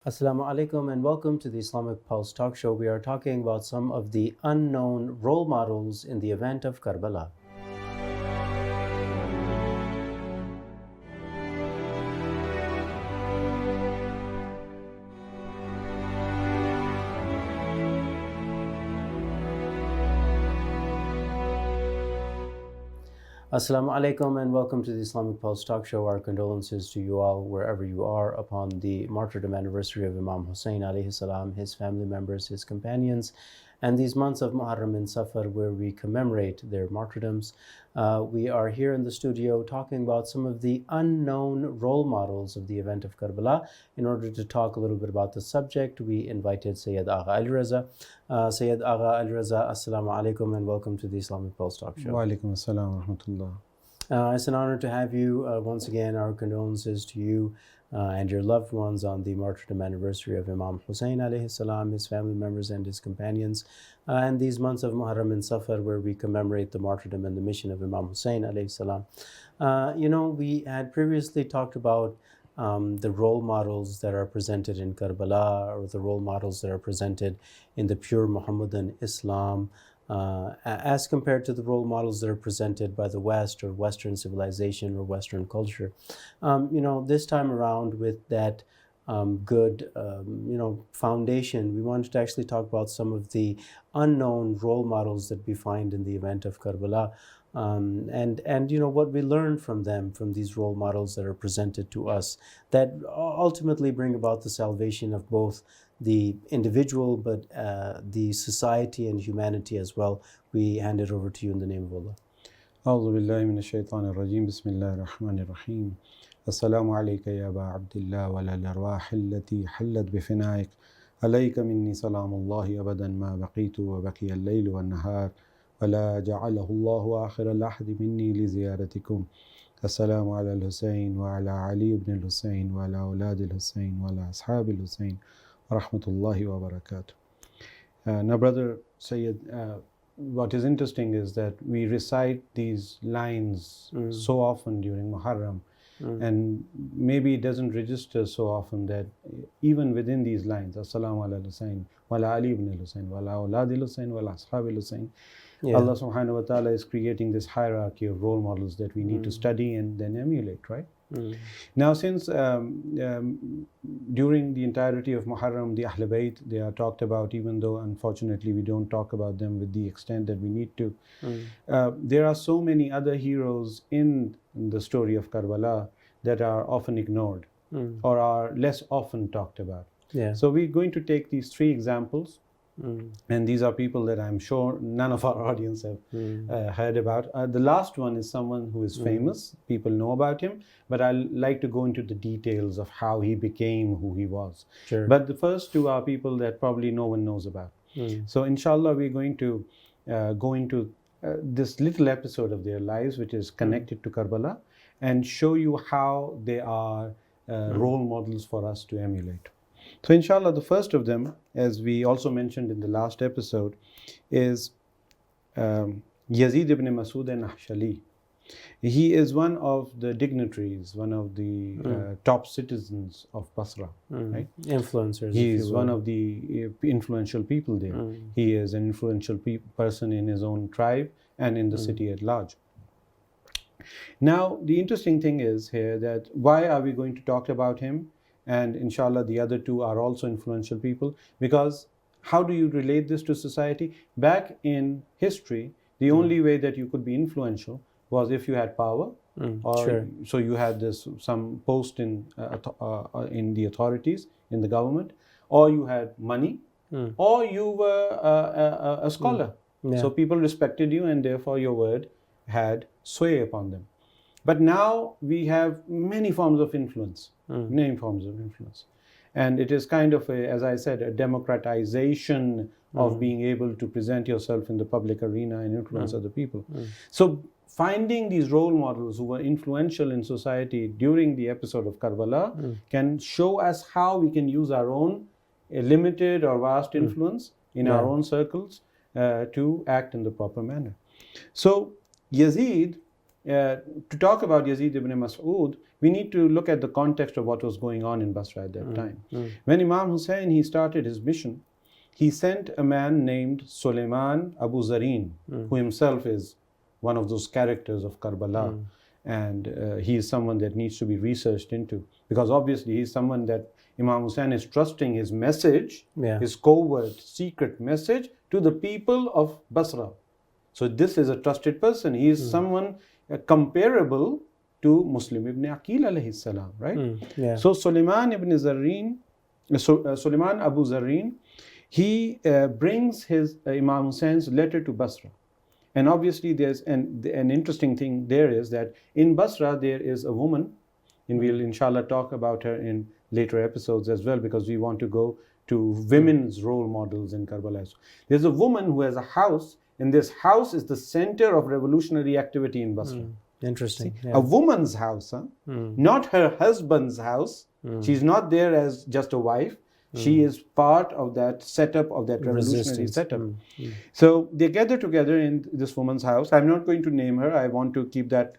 Assalamu alaikum and welcome to the Islamic Pulse talk show. We are talking about some of the unknown role models in the event of Karbala. Assalamu alaikum and welcome to the Islamic Pulse talk show. Our condolences to you all wherever you are upon the martyrdom anniversary of Imam Hussein alayhi salam, his family members, his companions, and these months of Muharram and Safar where we commemorate their martyrdoms. We are here in the studio talking about some of the unknown role models of the event of Karbala. In order to talk a little bit about the subject, we invited Sayyid Agha Raza. Sayyid Agha Raza, assalamu alaikum and welcome to the Islamic Pulse talk show. Wa alaikum assalam wa rahmatullah. It's an honor to have you. Once again, our condolences to you and your loved ones on the martyrdom anniversary of Imam Hussein alayhi salam, his family members and his companions, and these months of Muharram and Safar where we commemorate the martyrdom and the mission of Imam Hussein alayhi salam. We had previously talked about the role models that are presented in Karbala, or the role models that are presented in the pure Muhammadan Islam, as compared to the role models that are presented by the West or Western civilization or Western culture. This time around with that good foundation, we wanted to actually talk about some of the unknown role models that we find in the event of Karbala. And what we learn from them, from these role models that are presented to us, that ultimately bring about the salvation of both the individual but the society and humanity as well. We hand it over to you in the name of Allah. أعوذ بالله من الشيطان الرجيم بسم الله الرحمن الرحيم السلام عليك يا أبا عبد الله ولا الأرواح التي حلت بفنائك عليك مني سلام الله أبدا ما بقيت وبقي الليل والنهار ولا جعله الله آخر الأحد مني لزيارتكم السلام على الحسين وعلى علي بن الحسين وعلى أولاد الحسين وعلى أصحاب الحسين ورحمة الله وبركاته. Now, Brother Sayyid, what is interesting is that we recite these lines so often during Muharram, and maybe it doesn't register so often that even within these lines, Assalamu ala al-Husayn, wa ala Ali ibn al-Husayn, wa ala awlad al-Husayn, wa ala ashab al-Husayn. Allah subhanahu wa ta'ala is creating this hierarchy of role models that we need to study and then emulate, right? Now, since during the entirety of Muharram, the Ahl Bayt, they are talked about, even though unfortunately we don't talk about them with the extent that we need to. There are so many other heroes in the story of Karbala that are often ignored or are less often talked about. So we're going to take these three examples. And these are people that I'm sure none of our audience have heard about. The last one is someone who is famous. People know about him, but I like to go into the details of how he became who he was. But the first two are people that probably no one knows about. So inshallah, we're going to go into this little episode of their lives, which is connected to Karbala, and show you how they are role models for us to emulate. So inshallah, the first of them, as we also mentioned in the last episode, is Yazid ibn Masud al-Nahshali. He is one of the dignitaries, one of the top citizens of Basra, right? Influencers. He is one of the influential people there. He is an influential person in his own tribe and in the city at large. Now, the interesting thing is here that why are we going to talk about him? And inshallah, the other two are also influential people. Because how do you relate this to society? Back in history, the only way that you could be influential was if you had power, or so you had some post in the authorities, in the government, or you had money, or you were a scholar. So people respected you, and therefore your word had sway upon them. But now we have many forms of influence, and it is kind of as I said, a democratization of being able to present yourself in the public arena and influence other people. So finding these role models who were influential in society during the episode of Karbala can show us how we can use our own limited or vast influence in our own circles to act in the proper manner. So Yazid to talk about Yazid ibn Masud, we need to look at the context of what was going on in Basra at that time. When Imam Hussein, he started his mission, he sent a man named Sulayman Abu Zarrin, who himself is one of those characters of Karbala. And he is someone that needs to be researched into, because obviously he is someone that Imam Hussein is trusting his message, his covert, secret message to the people of Basra. So this is a trusted person. He is someone comparable to Muslim ibn Aqil alayhi salam, right? So Sulayman ibn Zarrin, Sulayman Abu Zarrin, he brings his Imam Hussein's letter to Basra. And obviously there's an interesting thing there is that in Basra there is a woman, and we'll inshallah talk about her in later episodes as well, because we want to go to women's role models in Karbala. There's a woman who has a house, and this house is the center of revolutionary activity in Basra. Interesting. See, a woman's house, not her husband's house. She's not there as just a wife. She is part of that setup, of that revolutionary setup. So they gather together in this woman's house. I'm not going to name her. I want to keep that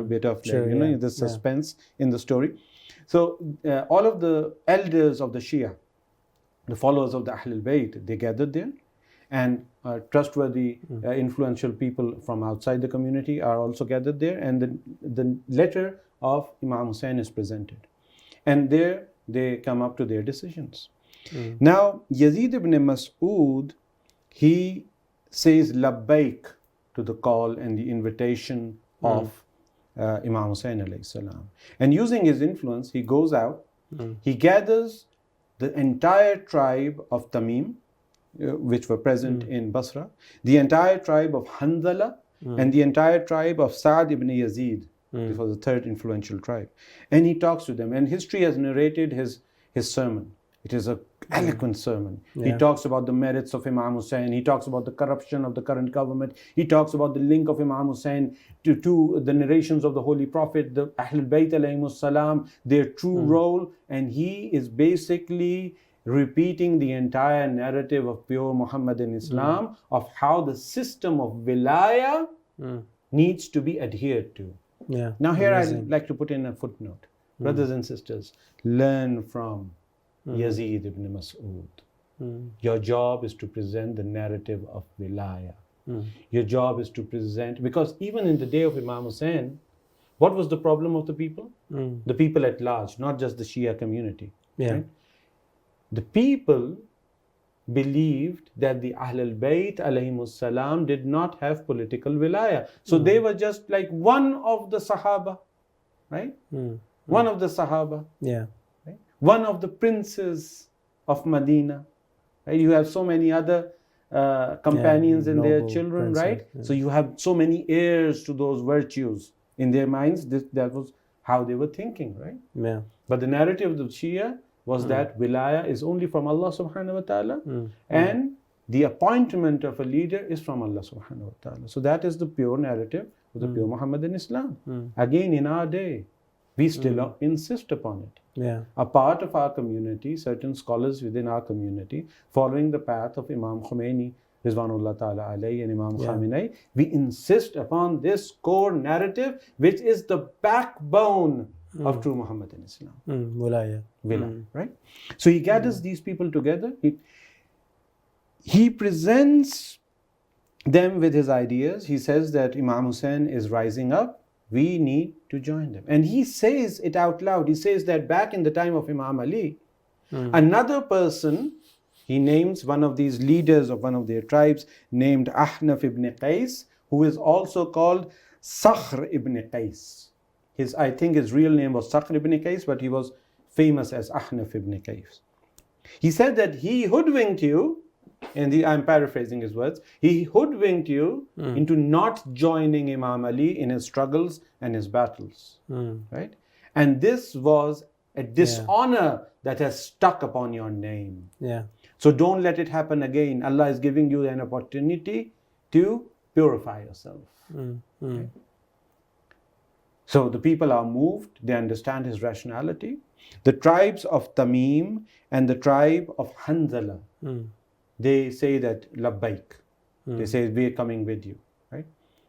bit of the suspense in the story. So all of the elders of the Shia, the followers of the Ahlul Bayt, they gathered there, and trustworthy, influential people from outside the community are also gathered there, and the letter of Imam Hussein is presented. And there they come up to their decisions. Now, Yazid ibn Masud, he says labbaik to the call and the invitation of Imam Hussein alayhi salam. And using his influence, he goes out, he gathers the entire tribe of Tamim, which were present in Basra, the entire tribe of Hanzala, and the entire tribe of Sa'd ibn Yazid. This was the third influential tribe. And he talks to them. And history has narrated his sermon. It is an eloquent sermon. He talks about the merits of Imam Hussein. He talks about the corruption of the current government. He talks about the link of Imam Hussein to the narrations of the Holy Prophet, the Ahlul Bayt alayhimus salam, their true role. And he is basically repeating the entire narrative of pure Muhammadan Islam, of how the system of Wilayah needs to be adhered to. Now here I'd like to put in a footnote. Brothers and sisters, learn from Yazid ibn Masud. Your job is to present the narrative of Wilayah. Your job is to present, because even in the day of Imam Hussein, what was the problem of the people? The people at large, not just the Shia community. Right? The people believed that the Ahlul Bayt alayhimus salam did not have political wilayah. So they were just like one of the Sahaba, right? One of the Sahaba. Right? One of the princes of Medina. Right? You have so many other companions and their children, right? So you have so many heirs to those virtues in their minds. That was how they were thinking, right? But the narrative of the Shia was that wilayah is only from Allah subhanahu wa ta'ala, and the appointment of a leader is from Allah subhanahu wa ta'ala. So that is the pure narrative of the pure Muhammadan Islam. Again, in our day, we still insist upon it. A part of our community, certain scholars within our community, following the path of Imam Khomeini, Rizwanullah ta'ala alayhi, and Imam Khamenei, we insist upon this core narrative, which is the backbone of true Muhammadan Islam. Wilayah. Right? So he gathers these people together. He presents them with his ideas. He says that Imam Hussein is rising up. We need to join them. And he says it out loud. He says that back in the time of Imam Ali, another person, he names one of these leaders of one of their tribes named Ahmad ibn Qays, who is also called Sakhr ibn Qays. I think his real name was Sakhr ibn Qays, but he was famous as Ahmad ibn Qays. He said that he hoodwinked you, and I'm paraphrasing his words, he hoodwinked you into not joining Imam Ali in his struggles and his battles. Right? And this was a dishonor that has stuck upon your name. So don't let it happen again. Allah is giving you an opportunity to purify yourself. Right? So the people are moved, they understand his rationality. The tribes of Tamim and the tribe of Hanzala, they say that labbaik. They say, we're coming with you. Right?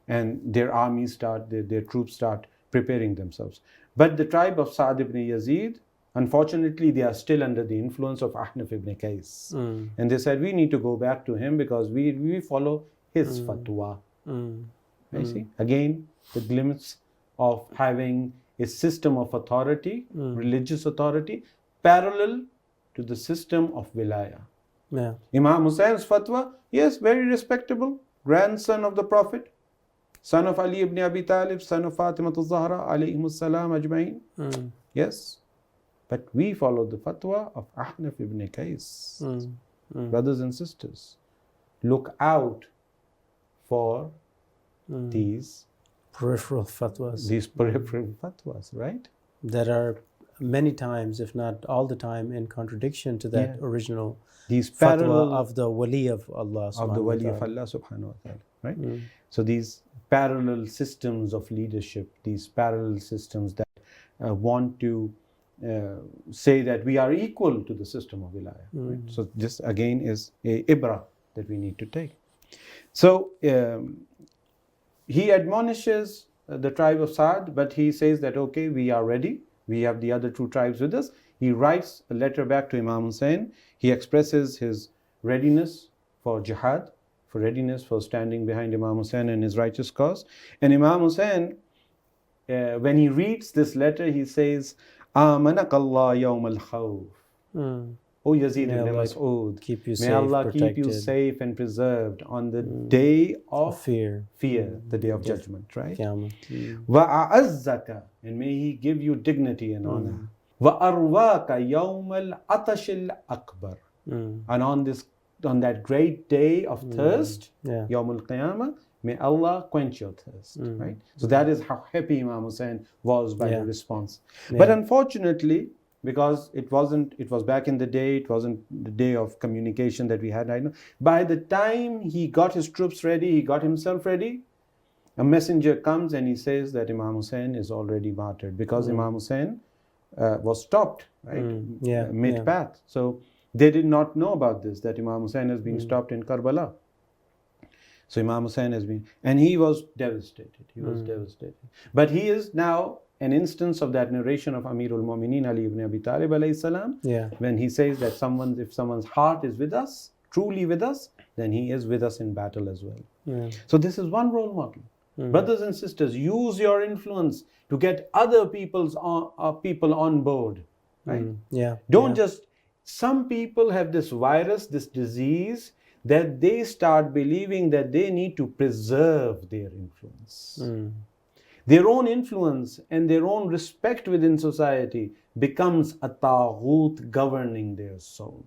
and their armies their troops start preparing themselves. But the tribe of Sa'd ibn Yazid, unfortunately, they are still under the influence of Ahmad ibn Qays. And they said, we need to go back to him because we follow his fatwa. You see, again, the glimpse of having a system of authority, religious authority, parallel to the system of Wilayah. Yeah. Imam Husayn's fatwa, yes, very respectable, grandson of the Prophet, son of Ali ibn Abi Talib, son of Fatima al-Zahra, alayhimus salam ajma'in. Yes, but we follow the fatwa of Ahmad ibn Qays. Brothers and sisters, look out for these peripheral fatwas. These peripheral fatwas, right? That are many times, if not all the time, in contradiction to that original these fatwa parallel of the wali of Allah subhanahu of the wa wali of ta'ala. Allah subhanahu wa ta'ala, right? So these parallel systems of leadership, these parallel systems that want to say that we are equal to the system of Wilayah. Right? So this again is a ibra that we need to take. So he admonishes the tribe of Sa'd, but he says that, okay, we are ready. We have the other two tribes with us. He writes a letter back to Imam Hussein. He expresses his readiness for jihad, for readiness for standing behind Imam Hussein and his righteous cause. And Imam Hussein, when he reads this letter, he says, آمنك الله يوم الخوف. O Yazid ibn Masud, keep you may safe, Allah protected. keep you safe and preserved on the day of fear, the day of judgment, right? Qiyamah. وَأَعَزَّكَ, and may He give you dignity and honor. وَأَرْوَاكَ يَوْمَ الْعَطَشِ الْأَكْبَرِ, and on that great day of thirst, Yawm al-Qiyamah, may Allah quench your thirst, right? So that is how happy Imam Hussein was by the response. But unfortunately, because it was back in the day, it wasn't the day of communication that we had right now. By the time he got his troops ready, he got himself ready, a messenger comes and he says that Imam Hussein is already martyred, because Imam Hussein was stopped, right, mid-path. So they did not know about this, that Imam Hussein has been stopped in Karbala. So Imam Hussein has been, and he was devastated. He was devastated. But he is now an instance of that narration of Amirul Mu'mineen Ali ibn Abi Talib alayhi salam, when he says that if someone's heart is with us, truly with us, then he is with us in battle as well. So this is one role model. Brothers and sisters, use your influence to get other people on board, right? Don't just, some people have this virus, this disease, that they start believing that they need to preserve their influence. Their own influence and their own respect within society becomes a taghut governing their soul.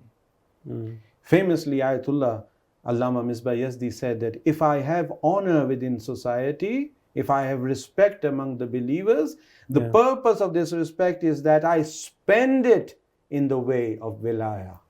Famously, Ayatollah Allama Misbah Yazdi said that if I have honor within society, if I have respect among the believers, the purpose of this respect is that I spend it in the way of Wilayah.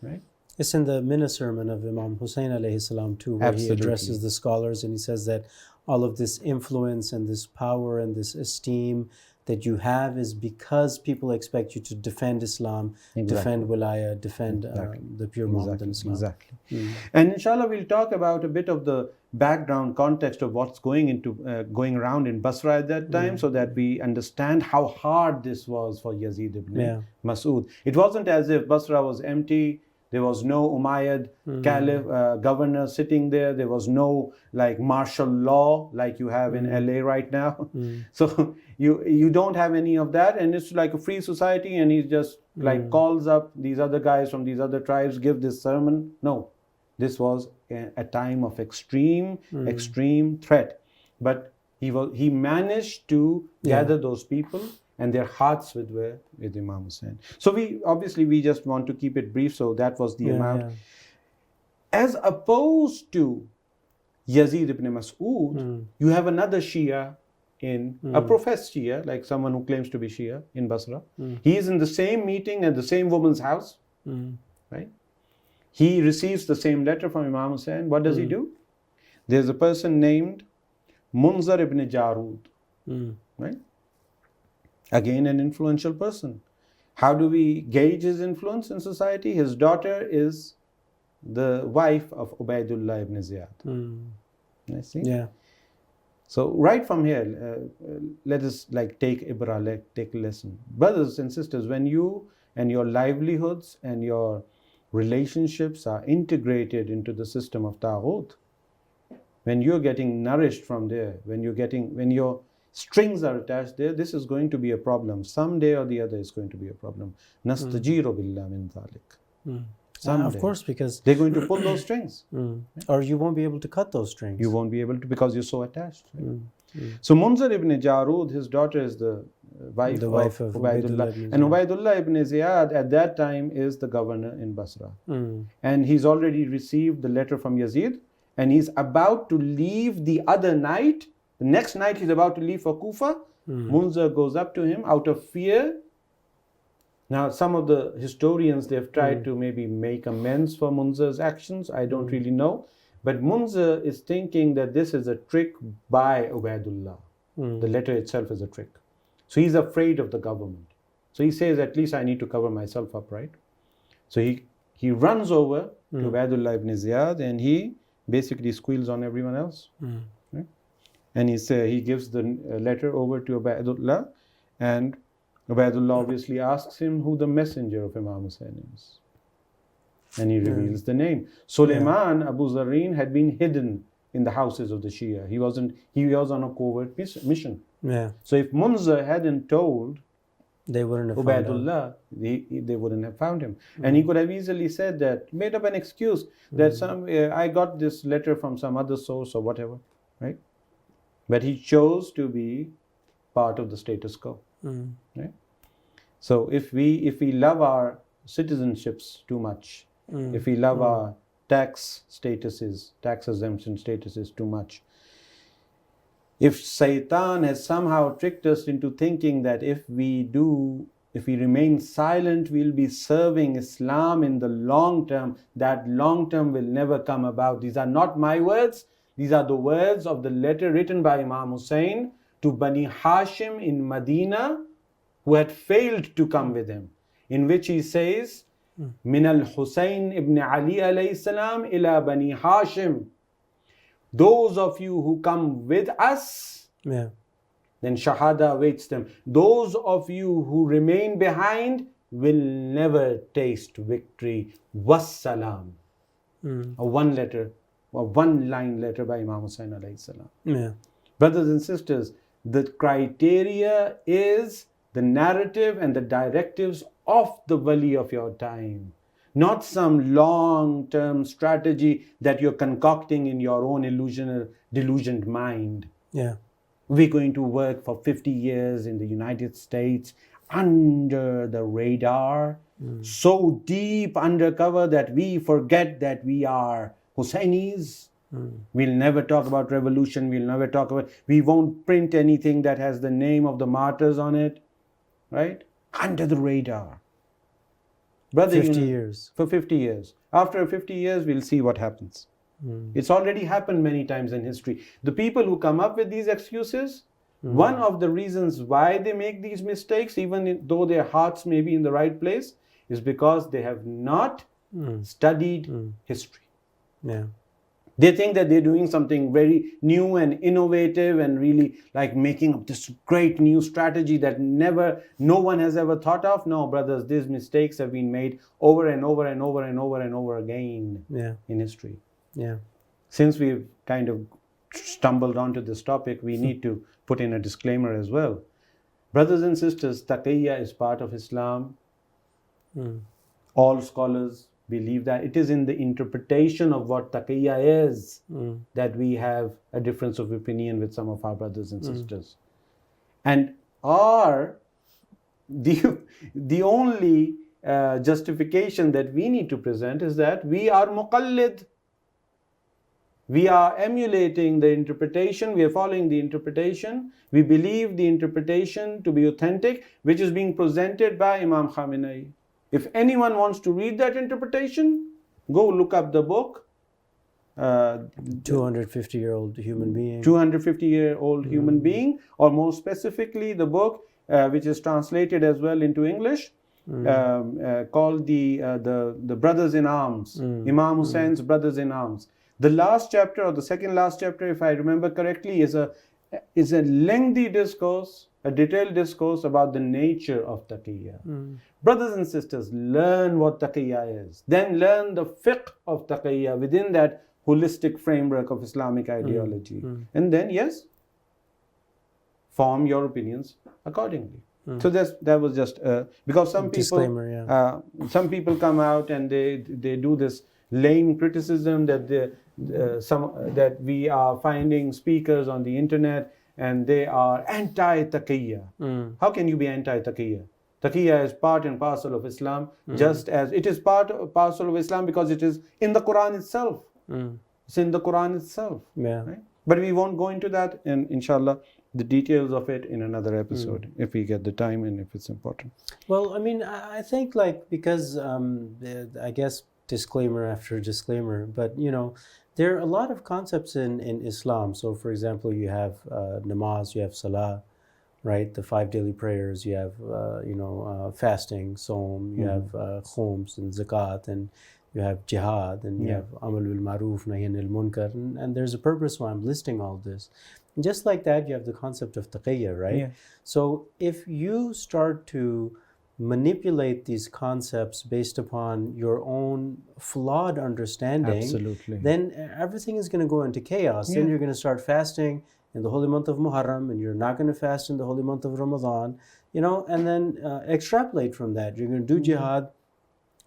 Right? It's in the Minna sermon of Imam Hussein alayhi salam too, where he addresses the scholars and he says that all of this influence and this power and this esteem that you have is because people expect you to defend Islam, defend Wilayah, defend the pure Muhammadan Islam. Exactly. And inshallah we'll talk about a bit of the background context of what's going around in Basra at that time, so that we understand how hard this was for Yazid ibn Masud. It wasn't as if Basra was empty. There was no Umayyad caliph, governor sitting there. There was no like martial law like you have in LA right now. So you don't have any of that, and it's like a free society, and he just like calls up these other guys from these other tribes, give this sermon. No, this was a time of extreme threat. But he managed to gather those people, and their hearts were with Imam Hussein. So we just want to keep it brief, so that was the amount. As opposed to Yazid ibn Masud, you have another Shia, a professed Shia, like someone who claims to be Shia in Basra. He is in the same meeting at the same woman's house, right? He receives the same letter from Imam Hussein. What does he do? There's a person named Munzir ibn Jarood, right? Again, an influential person. How do we gauge his influence in society? His daughter is the wife of Ubaidullah ibn Ziyad. I see. So right from here, let us take Ibrah, take a lesson. Brothers and sisters, when you and your livelihoods and your relationships are integrated into the system of Taghut, when you're getting nourished from there, when your strings are attached there, this is going to be a problem. Someday or the other is going to be a problem. Nastajiru billah min dhalik. Of course, because they're going to pull those strings. Or you won't be able to cut those strings. You won't be able to, because you're so attached. Right? So Munzir ibn Jarood, his daughter is the wife of Ubaidullah. And Ubaidullah ibn Ziyad at that time is the governor in Basra. And he's already received the letter from Yazid, and he's about to leave the other night. The next night he's about to leave for Kufa. Munzir goes up to him out of fear. Now, some of the historians, they've tried to maybe make amends for Munzir's actions. I don't really know. But Munzir is thinking that this is a trick by Ubaidullah. The letter itself is a trick. So he's afraid of the government. So he says, at least I need to cover myself up, right? So he runs over to Ubaidullah ibn Ziyad, and he basically squeals on everyone else. Right? And he gives the letter over to Ubaidullah, and Ubaidullah obviously asks him who the messenger of Imam Hussein is. And he reveals the name. Sulayman Abu Zarrin had been hidden in the houses of the Shia. He was on a covert mission. So if Munzir hadn't told they wouldn't have Ubaidullah, they wouldn't have found him. And he could have easily said that, made up an excuse that I got this letter from some other source or whatever, right? But he chose to be part of the status quo. Right? So if we love our citizenships too much, if we love our tax exemption statuses too much, if Satan has somehow tricked us into thinking that if we remain silent, we'll be serving Islam in the long term, that long term will never come about. These are not my words. These are the words of the letter written by Imam Hussein to Bani Hashim in Medina, who had failed to come with him, in which he says, Min al-Husayn ibn Ali alayhi salam ila Bani Hashim. Those of you who come with us, then Shahada awaits them. Those of you who remain behind will never taste victory. Wassalam. A one-line letter by Imam Hussain alayhi salam. Brothers and sisters, the criteria is the narrative and the directives of the wali of your time, not some long-term strategy that you're concocting in your own delusioned mind. We're going to work for 50 years in the United States under the radar, so deep undercover that we forget that we are Hussainis. We'll never talk about revolution. We won't print anything that has the name of the martyrs on it. Right? Under the radar. Brother, 50 years. For 50 years. After 50 years, we'll see what happens. It's already happened many times in history. The people who come up with these excuses, one of the reasons why they make these mistakes, even though their hearts may be in the right place, is because they have not studied history. They think that they're doing something very new and innovative and really like making up this great new strategy that no one has ever thought of. No, brothers, these mistakes have been made over and over and over and over and over again in history. Since we've kind of stumbled onto this topic, we need to put in a disclaimer as well. Brothers and sisters, Taqiyyah is part of Islam. All scholars believe that. It is in the interpretation of what Taqiyyah is that we have a difference of opinion with some of our brothers and sisters. And the only justification that we need to present is that we are muqallid. We are emulating the interpretation, we are following the interpretation, we believe the interpretation to be authentic, which is being presented by Imam Khamenei. If anyone wants to read that interpretation, go look up the book. 250-year-old human being. 250-year-old human being, or more specifically the book which is translated as well into English, called the Brothers in Arms, Imam Hussein's Brothers in Arms. The last chapter, or the second last chapter, if I remember correctly, is a is a lengthy discourse, a detailed discourse about the nature of Taqiyyah. Brothers and sisters, learn what Taqiyyah is. Then learn the fiqh of Taqiyyah within that holistic framework of Islamic ideology. And then, yes, form your opinions accordingly. So that was just because some people, some people come out and they do this lame criticism that that we are finding speakers on the internet and they are anti-Taqiyyah. How can you be anti-Taqiyyah? Taqiyyah is part and parcel of Islam, just as it is part and parcel of Islam because it is in the Quran itself. It's in the Quran itself. Right? But we won't go into that, and inshallah, the details of it in another episode, if we get the time and if it's important. Well, I mean, I think because I guess disclaimer after disclaimer, but there are a lot of concepts in Islam. So, for example, you have namaz, you have salah, right? The 5 daily prayers. You have fasting, saum. You have khums and zakat, and you have jihad, and you have amal bil ma'ruf, nahy anil munkar, and there's a purpose why I'm listing all this. And just like that, you have the concept of taqiyyah, right? Yeah. So if you start to manipulate these concepts based upon your own flawed understanding, then everything is going to go into chaos. Then you're going to start fasting in the holy month of Muharram, and you're not going to fast in the holy month of Ramadan, and then extrapolate from that. You're going to do jihad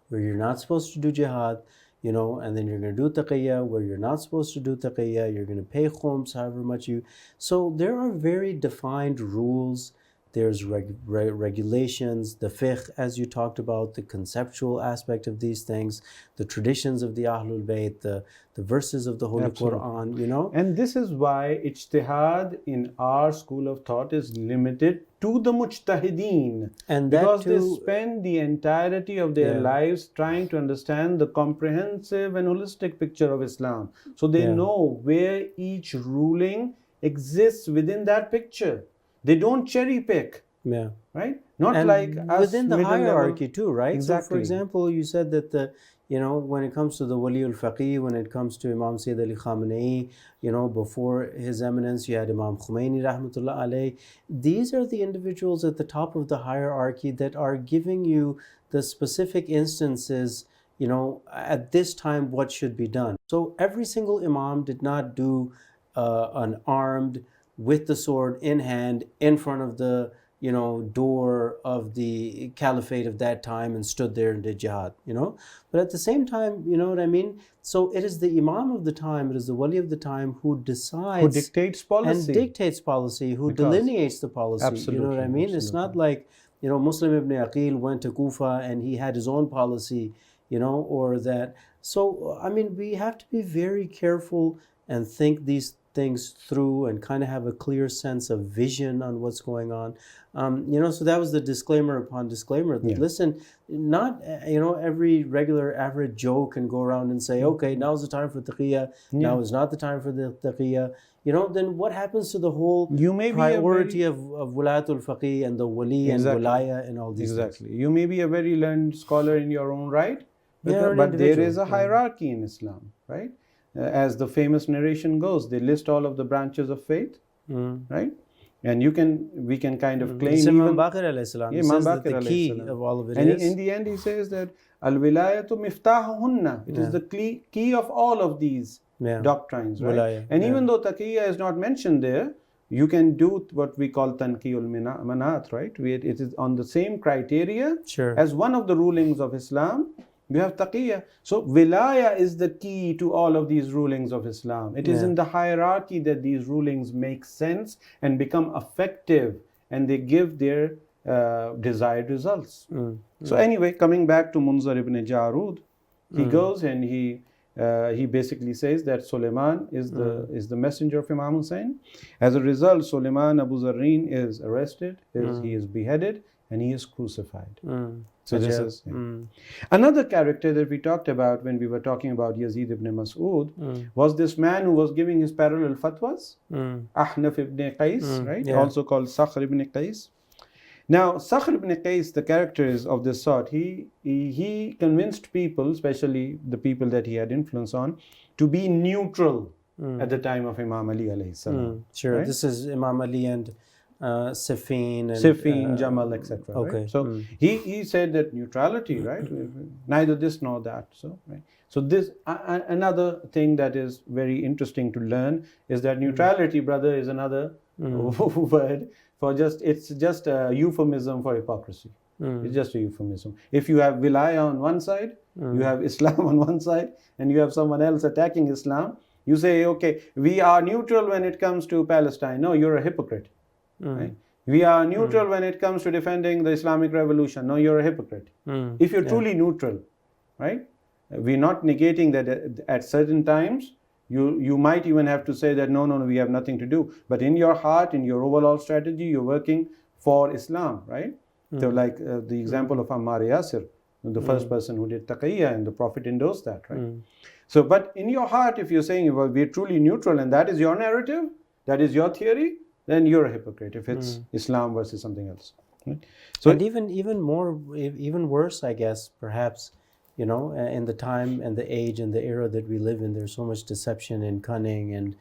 where you're not supposed to do jihad, and then you're going to do taqiyyah where you're not supposed to do taqiyyah. You're going to pay khums however much you. So there are very defined rules. There's regulations, the fiqh, as you talked about, the conceptual aspect of these things, the traditions of the Ahlul Bayt, the verses of the Holy Quran, And this is why ijtihad in our school of thought is limited to the mujtahideen. And because they spend the entirety of their lives trying to understand the comprehensive and holistic picture of Islam. So they know where each ruling exists within that picture. They don't cherry pick, right? Not and like us within the hierarchy level. too, right? Exactly. So, for example, you said that when it comes to the Wali al-Faqih, when it comes to Imam Sayyid Ali Khamenei, before His Eminence, you had Imam Khomeini, rahmatullah alayh. These are the individuals at the top of the hierarchy that are giving you the specific instances, at this time what should be done. So every single Imam did not do an armed, with the sword in hand, in front of the door of the caliphate of that time, and stood there and did jihad, But at the same time, you know what I mean? So it is the Imam of the time, it is the Wali of the time who decides, who dictates policy, who delineates the policy. Absolutely, you know what I mean? It's not like Muslim ibn Aqil went to Kufa and he had his own policy, or that. So I mean, we have to be very careful and think these things through and kind of have a clear sense of vision on what's going on. So that was the disclaimer upon disclaimer. Listen, not every regular average Joe can go around and say, okay, now's the time for taqiyyah, now is not the time for the taqiyyah. Then what happens to the whole priority of Wilayatul Faqih and the Wali and Wilayah and all these things? You may be a very learned scholar in your own right, but there is a hierarchy in Islam, right? As the famous narration goes, they list all of the branches of faith, right? And we can kind of claim Imam Baqir alayhi salam, he says that the key of all of it and is. In the end he says that al-wilayatu miftahuhunna, it is the key of all of these doctrines, right? Wilayah. And even though taqiyyah is not mentioned there, you can do what we call tanqiyul manat, right? It is on the same criteria as one of the rulings of Islam. You have taqiyyah. So wilayah is the key to all of these rulings of Islam. It is in the hierarchy that these rulings make sense and become effective, and they give their desired results. So anyway, coming back to Munzir ibn Jarood, he goes and he basically says that Sulayman is the messenger of Imam Hussein. As a result, Sulayman Abu Zarrin is arrested, he is beheaded, and he is crucified. So this is another character that we talked about when we were talking about Yazid ibn Masud was this man who was giving his parallel fatwas, Ahmad ibn Qays, right? Also called Sayyid ibn Qays. Now, Sayyid ibn Qays, the character is of this sort. He convinced people, especially the people that he had influence on, to be neutral at the time of Imam Ali alayhi salam. Sure, right? this is Imam Ali and Siffin and Siffin, Jamal, etc. okay. Right? So he said that neutrality, right? Neither this nor that. So right. So this another thing that is very interesting to learn is that neutrality, brother, is another word for it's just a euphemism for hypocrisy. It's just a euphemism. If you have Wilayah on one side, you have Islam on one side, and you have someone else attacking Islam, you say, okay, we are neutral when it comes to Palestine. No, you're a hypocrite. Right? We are neutral when it comes to defending the Islamic revolution. No, you're a hypocrite. If you're truly neutral, right? We're not negating that at certain times, you might even have to say that no, we have nothing to do. But in your heart, in your overall strategy, you're working for Islam, right? So like the example of Ammar Yasir, the first person who did Taqiyyah, and the Prophet endorsed that, right? So, but in your heart, if you're saying, well, we're truly neutral and that is your narrative, that is your theory, then you're a hypocrite if it's Islam versus something else. Right? So, and even worse, I guess, perhaps, you know, in the time and the age and the era that we live in, there's so much deception and cunning and,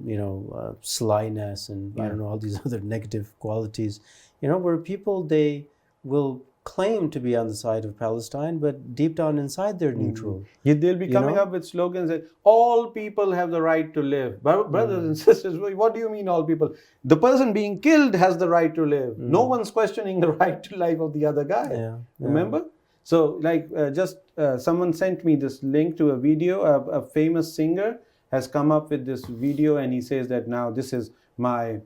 you know, slyness and I don't know, all these other negative qualities, you know, where people, they will claim to be on the side of Palestine, but deep down inside they're neutral. They'll be coming up with slogans that all people have the right to live. Brothers and sisters, what do you mean all people? The person being killed has the right to live. No one's questioning the right to life of the other guy. Remember? So like someone sent me this link to a video. A famous singer has come up with this video and he says that now this is my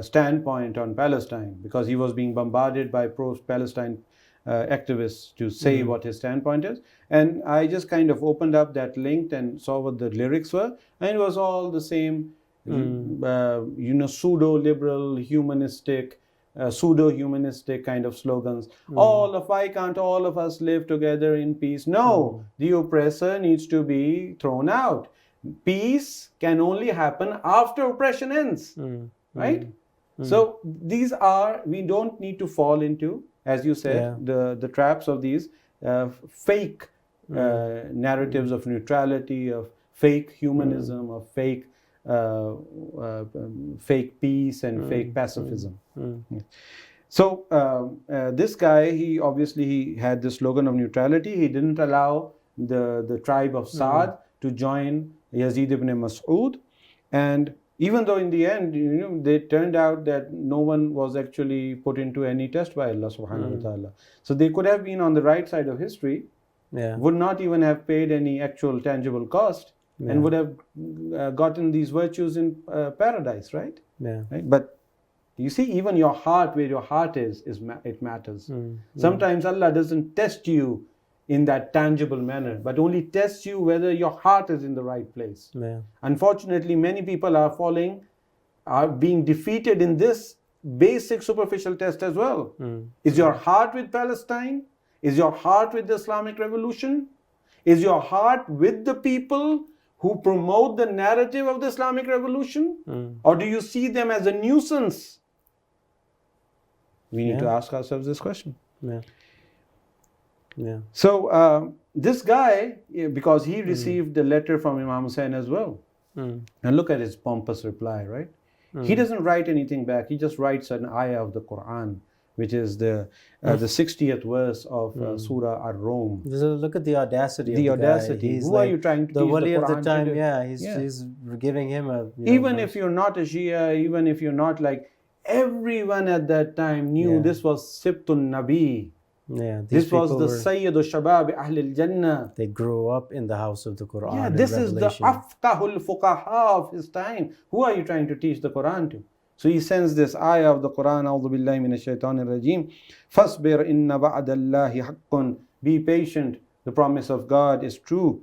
standpoint on Palestine, because he was being bombarded by pro-Palestine activists to say what his standpoint is. And I just kind of opened up that link and saw what the lyrics were, and it was all the same, you know, pseudo-liberal, humanistic, pseudo-humanistic kind of slogans. Why can't all of us live together in peace? No, the oppressor needs to be thrown out. Peace can only happen after oppression ends. Right? So these are, we don't need to fall into, as you said, the traps of these fake narratives of neutrality, of fake humanism, of fake peace and fake pacifism. So this guy, he had the slogan of neutrality. He didn't allow the tribe of Saad to join Yazid ibn Masud, and even though in the end, you know, they turned out that no one was actually put into any test by Allah subhanahu wa ta'ala. So they could have been on the right side of history, would not even have paid any actual tangible cost, and would have gotten these virtues in paradise, right? Right? But you see, even your heart, where your heart is it matters. Sometimes Allah doesn't test you in that tangible manner, but only tests you whether your heart is in the right place. Unfortunately, many people are being defeated in this basic superficial test as well. Is your heart with Palestine? Is your heart with the Islamic revolution? Is your heart with the people who promote the narrative of the Islamic revolution? Or do you see them as a nuisance? We need to ask ourselves this question. So this guy, because he received the letter from Imam Hussein as well, and look at his pompous reply, right? He doesn't write anything back. He just writes an ayah of the Quran, which is the 60th verse of Surah Ar-Rum. Look at the audacity. The audacity. Who are you trying to teach the wali of the Quran time? to? He's giving him a. Even if you're not a Shia, even if you're not like, everyone at that time knew this was Sibtun Nabi. This was the Sayyid Shabab Ahl al-Jannah. They grew up in the house of the Quran. This is the Afqahul Fuqaha of his time. Who are you trying to teach the Quran to? So he sends this ayah of the Quran, A'udhu billahi minash shaitanir rajim. Fasbir inna ba'dallahi haqqun. Be patient, the promise of God is true.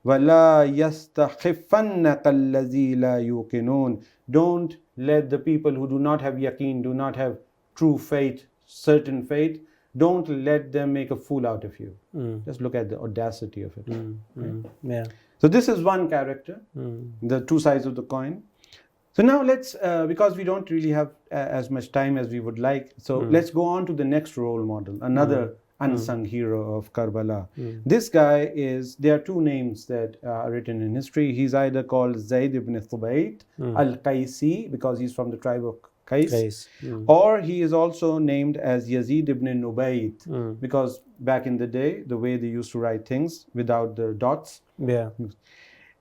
وَلَا يَسْتَخِفَّنَّكَ الَّذِي لَا يُوقِنُونَ. Don't let the people who do not have yaqeen, do not have true faith, certain faith, don't let them make a fool out of you. Just look at the audacity of it. Right? So this is one character, the two sides of the coin. So now let's, because we don't really have as much time as we would like, so let's go on to the next role model, another unsung hero of Karbala. This guy is, there are two names that are written in history. He's either called Zayd ibn Thubayt al-Qaysi, because he's from the tribe of Qays, or he is also named as Yazid ibn Nubayt, because back in the day, the way they used to write things without the dots. Yeah.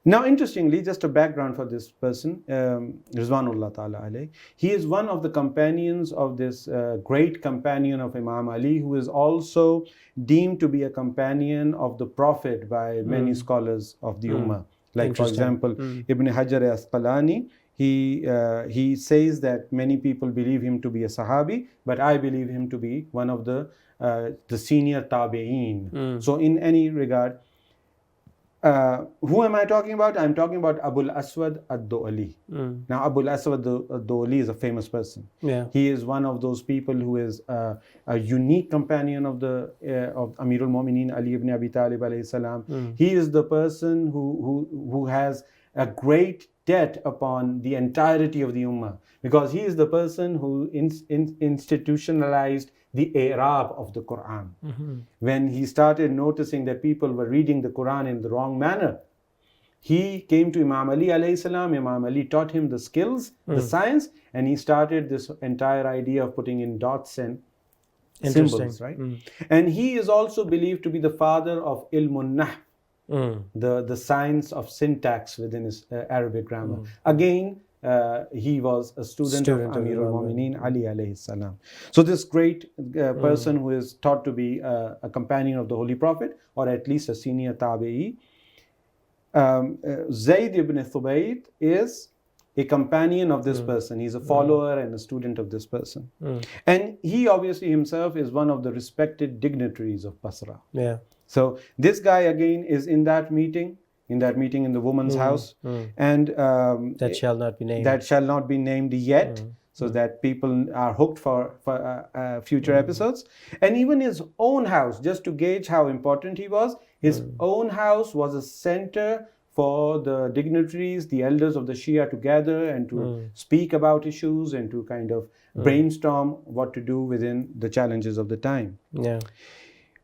Now, interestingly, just a background for this person, Rizwanullah Ta'ala alayh, he is one of the companions of this great companion of Imam Ali, who is also deemed to be a companion of the Prophet by many scholars of the Ummah. Like, for example, Ibn Hajar Asqalani, he says that many people believe him to be a Sahabi, but I believe him to be one of the senior Tabi'een. So, in any regard, who am I talking about? I'm talking about Abul Aswad ad-Du'ali. Now, Abul Aswad ad-Du'ali is a famous person. Yeah. He is one of those people who is a unique companion of Amirul Mu'mineen Ali ibn Abi Talib alayhi salam. He is the person who has a great debt upon the entirety of the Ummah, because he is the person who institutionalized the i'rab of the Quran. When he started noticing that people were reading the Quran in the wrong manner, he came to Imam Ali alayhi salam. Imam Ali taught him the skills, the science, and he started this entire idea of putting in dots and symbols, right? And he is also believed to be the father of ilmun nahm, the science of syntax within his Arabic grammar. Again, he was a student of Amirul Mu'mineen Ali alayhi salam. So this great person who is thought to be a companion of the Holy Prophet, or at least a senior Tabi'i, Zayd ibn Thubayt is a companion of this person. He's a follower and a student of this person. And he obviously himself is one of the respected dignitaries of Basra. Yeah. So this guy again is in that meeting in the woman's house, and that shall not be named. That shall not be named yet, so that people are hooked for future episodes. And even his own house, just to gauge how important he was, his own house was a center for the dignitaries, the elders of the Shia to gather and to speak about issues and to kind of brainstorm what to do within the challenges of the time. Yeah.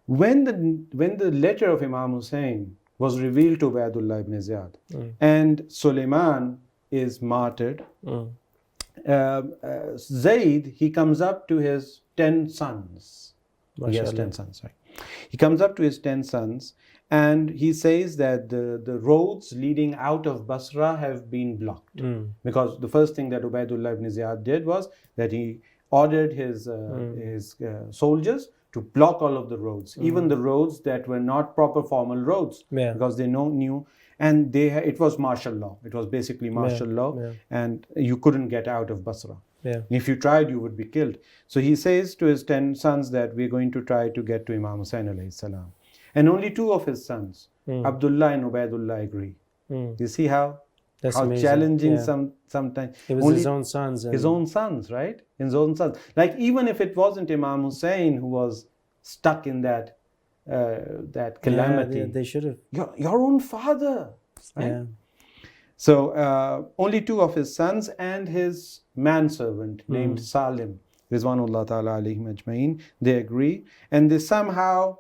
When the letter of Imam Hussein was revealed to Ubaydullah ibn Ziyad, and Sulayman is martyred, Zayd, he comes up to his 10 sons. He has 10 sons, right? He comes up to his 10 sons and he says that the roads leading out of Basra have been blocked. Because the first thing that Ubaydullah ibn Ziyad did was that he ordered his soldiers to block all of the roads, even the roads that were not proper formal roads, because they knew, and it was martial law. It was basically martial law, and you couldn't get out of Basra. If you tried, you would be killed. So he says to his 10 sons that we're going to try to get to Imam Hussein alayhi salam. And only 2 of his sons, Abdullah and Ubaydullah, agree. You see how challenging sometimes. It was only his own sons. His own sons, right? His own sons. Like, even if it wasn't Imam Hussein who was stuck in that calamity, they should have. Your own father, right? Yeah. So only 2 of his sons and his manservant named Salim, Rizwanullah Ta'ala alayhim ajma'in, they agree, and they somehow,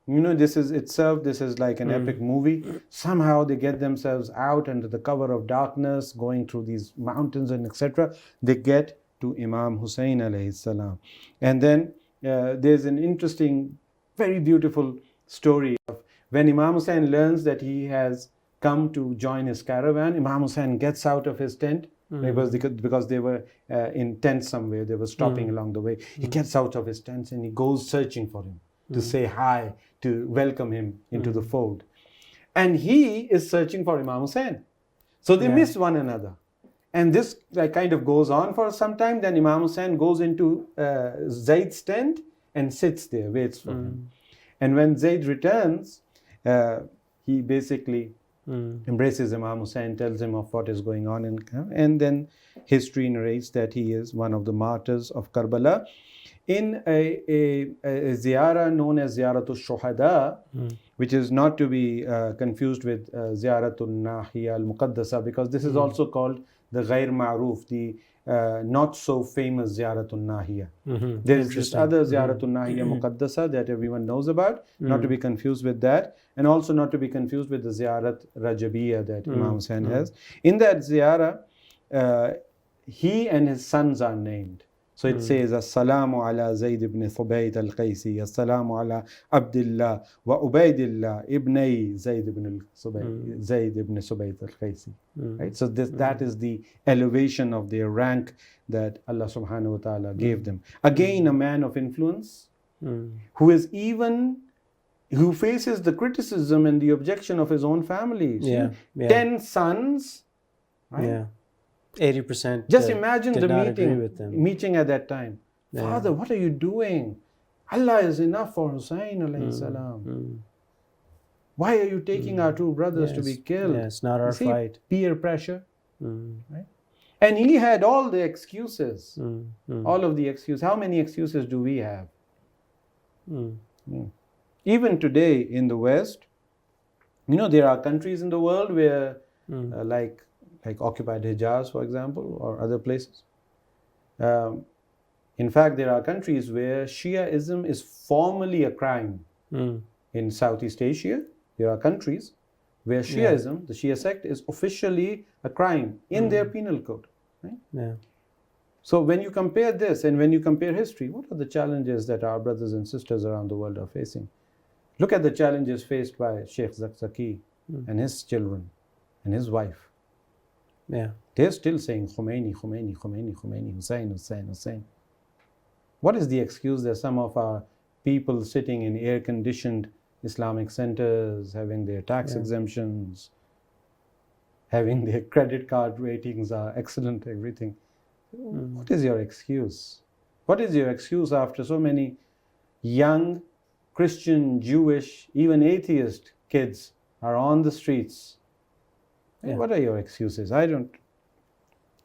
this is like an epic movie. Somehow they get themselves out under the cover of darkness, going through these mountains and etc. They get to Imam Hussein alayhi salam. And then there's an interesting, very beautiful story of when Imam Hussein learns that he has come to join his caravan. Imam Hussein gets out of his tent, because they were in tents somewhere, they were stopping along the way. He gets out of his tents and he goes searching for him, to say hi, to welcome him into the fold. And he is searching for Imam Hussein. So they miss one another. And this kind of goes on for some time. Then Imam Hussein goes into Zayd's tent and sits there, waits for him. And when Zayd returns, he basically embraces Imam Hussein, tells him of what is going on, and then history narrates that he is one of the martyrs of Karbala. In a ziyarah known as Ziyaratul Shuhada, which is not to be confused with Ziyaratul Nahiya al-Muqaddasa, because this is also called the Ghair Ma'ruf, the not so famous Ziyaratun Nahiya. Mm-hmm. There is this other Ziyaratun Nahiya Muqaddasa that everyone knows about, not to be confused with that, and also not to be confused with the Ziyarat Rajabiyya that Imam Hussain has. In that Ziyarah, he and his sons are named. So it says, As-salamu ala Zayd ibn Thubayt al-Qaysi, As-salamu ala Abdullah wa Ubaydillah ibnay Zayd ibn Thubayt al-Qaysi. Right? So that is the elevation of their rank that Allah subhanahu wa ta'ala gave them. Again, a man of influence who faces the criticism and the objection of his own family. 10 sons, right? Yeah. 80%. Just imagine the meeting at that time. Father, what are you doing? Allah is enough for Hussain alayhi salam. Why are you taking our two brothers to be killed? It's not our fight. Peer pressure. Right? And he had all the excuses. All of the excuses. How many excuses do we have? Even today in the West, there are countries in the world where like occupied Hijaz, for example, or other places. In fact, there are countries where Shiaism is formally a crime. In Southeast Asia, there are countries where Shiaism, the Shia sect, is officially a crime in their penal code. Right? So when you compare this and when you compare history, what are the challenges that our brothers and sisters around the world are facing? Look at the challenges faced by Sheikh Zakzaki and his children and his wife. They're still saying Khomeini, Khomeini, Khomeini, Khomeini, Hussain, Hussain, Hussain. What is the excuse that some of our people sitting in air-conditioned Islamic centers, having their tax exemptions, having their credit card ratings are excellent, everything. What is your excuse? What is your excuse after so many young Christian, Jewish, even atheist kids are on the streets? What are your excuses?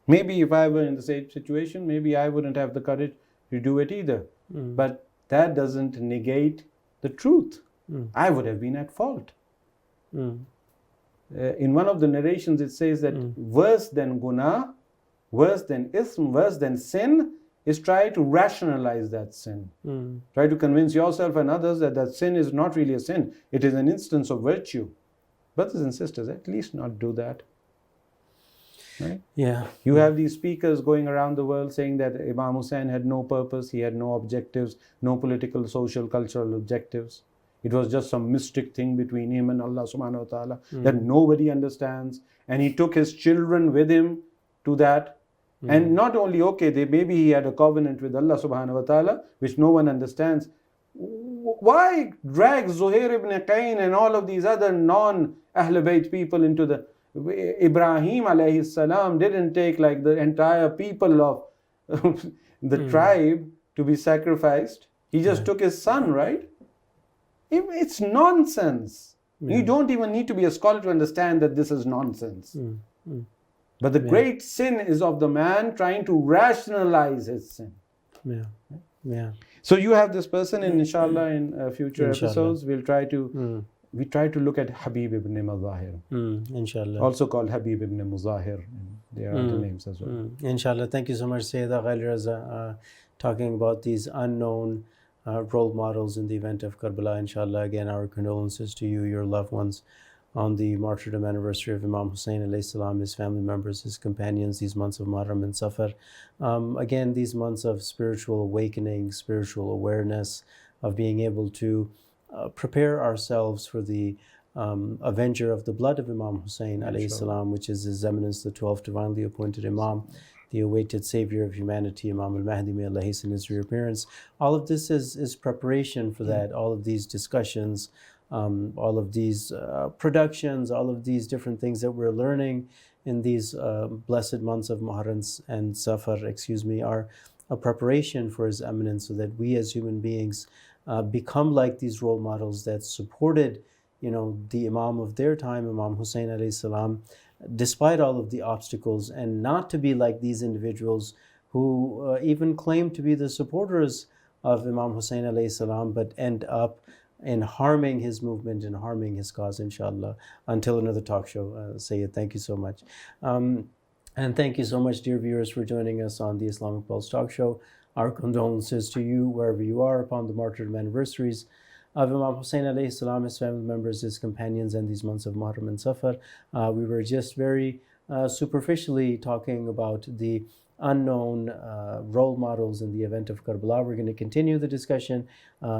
Maybe if I were in the same situation, maybe I wouldn't have the courage to do it either. But that doesn't negate the truth. I would have been at fault. In one of the narrations, it says that worse than guna, worse than ism, worse than sin is try to rationalize that sin. Try to convince yourself and others that sin is not really a sin. It is an instance of virtue. Brothers and sisters, at least not do that. Right? You have these speakers going around the world saying that Imam Hussain had no purpose, he had no objectives, no political, social, cultural objectives. It was just some mystic thing between him and Allah subhanahu wa ta'ala that nobody understands. And he took his children with him to that. And not only, maybe he had a covenant with Allah subhanahu wa ta'ala, which no one understands. Why drag Zuhair ibn Qayn and all of these other non-Ahl Bayt people into the... Ibrahim alayhi salam didn't take like the entire people of the tribe to be sacrificed. He just took his son, right? It's nonsense. You don't even need to be a scholar to understand that this is nonsense. But the great sin is of the man trying to rationalize his sin. So you have this person, and inshallah in future episodes we'll try to look at Habib ibn Muzahir, inshallah. Also called Habib ibn Muzahir. There are other names as well. Inshallah. Thank you so much, Sayyid Agha, Raza, talking about these unknown role models in the event of Karbala. Inshallah, again, our condolences to you, your loved ones, on the martyrdom anniversary of Imam Hussain alayhi salam, his family members, his companions, these months of Muharram and Safar. Again, these months of spiritual awakening, spiritual awareness, of being able to prepare ourselves for the avenger of the blood of Imam Hussain alayhi salam, which is His Eminence, the 12th divinely appointed Imam, the awaited savior of humanity, Imam al-Mahdi, may Allah hasten his reappearance. All of this is preparation for that. All of these discussions, all of these productions, all of these different things that we're learning in these blessed months of Muharram and Safar, are a preparation for His Eminence, so that we as human beings become like these role models that supported, the Imam of their time, Imam Hussain alayhi salam, despite all of the obstacles, and not to be like these individuals who even claim to be the supporters of Imam Hussain alayhi salam, but end up in harming his movement and harming his cause, inshallah. Until another talk show, Sayyid, thank you so much. And thank you so much, dear viewers, for joining us on the Islamic Pulse Talk Show. Our condolences to you, wherever you are, upon the martyrdom anniversaries of Imam Hussein alayhi salam, his family members, his companions, and these months of Muharram and Safar. We were just very superficially talking about the unknown role models in the event of Karbala. We're going to continue the discussion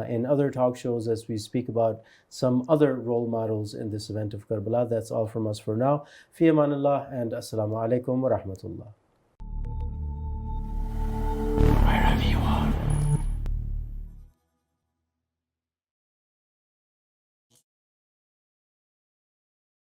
in other talk shows as we speak about some other role models in this event of Karbala. That's all from us for now. Fi amanillah and assalamu alaikum wa rahmatullah. Wherever you are.